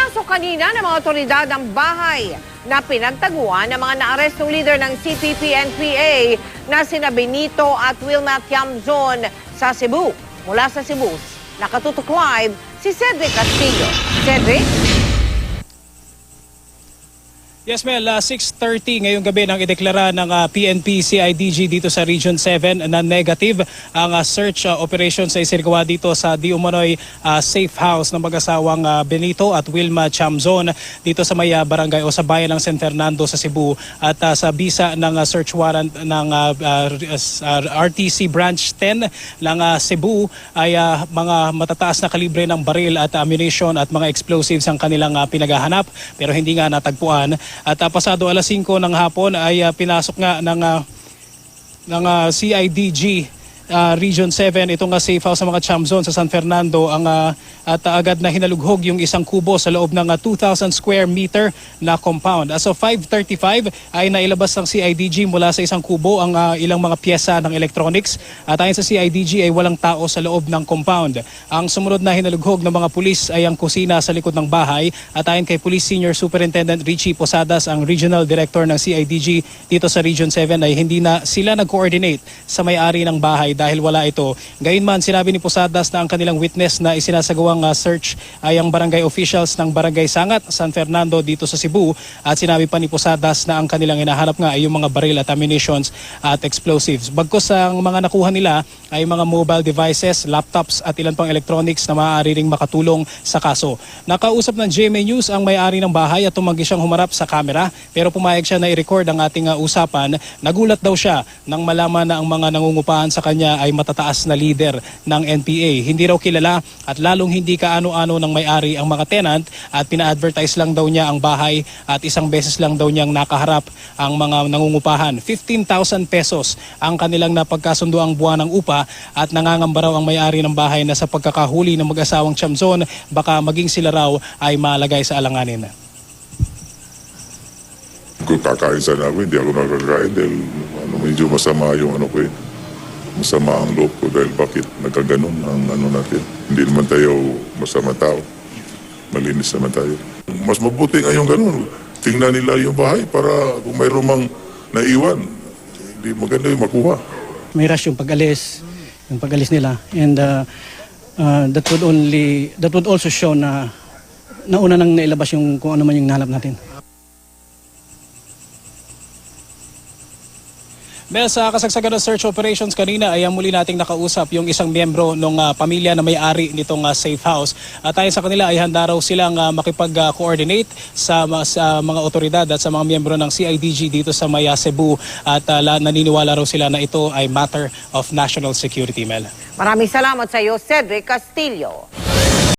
Pinasok kanina ng mga otoridad ang bahay na pinagtaguan ng mga naarestong leader ng CPP-NPA na sina Benito at Wilma Tiamzon sa Cebu. Mula sa Cebu, nakatutok live si Cedric Castillo. Cedric? Yes, Mel, 6:30 ngayong gabi nang ideklara ng PNP CIDG dito sa Region 7 na negative ang search operation sa isirgawa dito sa di umano'y safe house ng mag-asawang Benito at Wilma Tiamzon dito sa may barangay o sa bayan ng San Fernando sa Cebu. At sa bisa ng search warrant ng RTC Branch 10 ng Cebu ay mga matataas na kalibre ng baril at ammunition at mga explosives ang kanilang pinaghahanap pero hindi nga natagpuan. At pasado alas 5 ng hapon ay pinasok nga ng CIDG Region 7 itong safe house ng mga Tiamzon sa San Fernando at agad na hinalughog yung isang kubo sa loob ng 2,000 square meter na compound. As of 5:35 ay nailabas ng CIDG mula sa isang kubo ang ilang mga pyesa ng electronics at ayon sa CIDG ay walang tao sa loob ng compound. Ang sumunod na hinalughog ng mga pulis ay ang kusina sa likod ng bahay at ayon kay Police Senior Superintendent Richie Posadas, ang Regional Director ng CIDG dito sa Region 7 ay hindi na sila nag-coordinate sa may-ari ng bahay dahil wala ito. Gayunman, sinabi ni Posadas na ang kanilang witness na isinasagawang search ay ang barangay officials ng Barangay Sangat, San Fernando dito sa Cebu at sinabi pa ni Posadas na ang kanilang hinahanap nga ay yung mga baril at ammunitions at explosives. Bagkus ang mga nakuha nila ay mga mobile devices, laptops at ilan pang electronics na maaari ring makatulong sa kaso. Nakausap ng GMA News ang may-ari ng bahay at tumanggi siyang humarap sa kamera pero pumayag siya na i-record ang ating usapan. Nagulat daw siya nang malaman na ang mga nangungupahan sa kanya ay matataas na leader ng NPA. Hindi raw kilala at lalong hindi kaano-ano ng may-ari ang mga tenant at pina-advertise lang daw niya ang bahay at isang beses lang daw niyang nakaharap ang mga nangungupahan. 15,000 pesos ang kanilang napagkasundo ang buwan ng upa at nangangamba raw ang may-ari ng bahay na sa pagkakahuli ng mag-asawang Tiamzon baka maging sila raw ay malagay sa alanganin. Kung kakain sana ako, hindi ako nakakain dahil medyo masama yung ko eh. Masama ang loob ko dahil bakit nagkaganon ang natin. Hindi naman tayo masama tao. Malinis naman tayo. Mas mabuti ngayong ganun. Tingnan nila yung bahay para kung mayroon mang naiwan, hindi maganda yung makuha. May rush yung pag-alis nila. And that would also show na nauna nang nailabas yung kung ano man yung nahanap natin. Mel, sa kasagsagan ng search operations kanina ay muli nating nakausap yung isang miyembro ng pamilya na may-ari nitong safe house. At ayon sa kanila ay handa raw silang makipag-coordinate sa mga otoridad at sa mga miyembro ng CIDG dito sa Maya, Cebu. At naniniwala raw sila na ito ay matter of national security, Mel. Maraming salamat sa iyo, Cedric Castillo.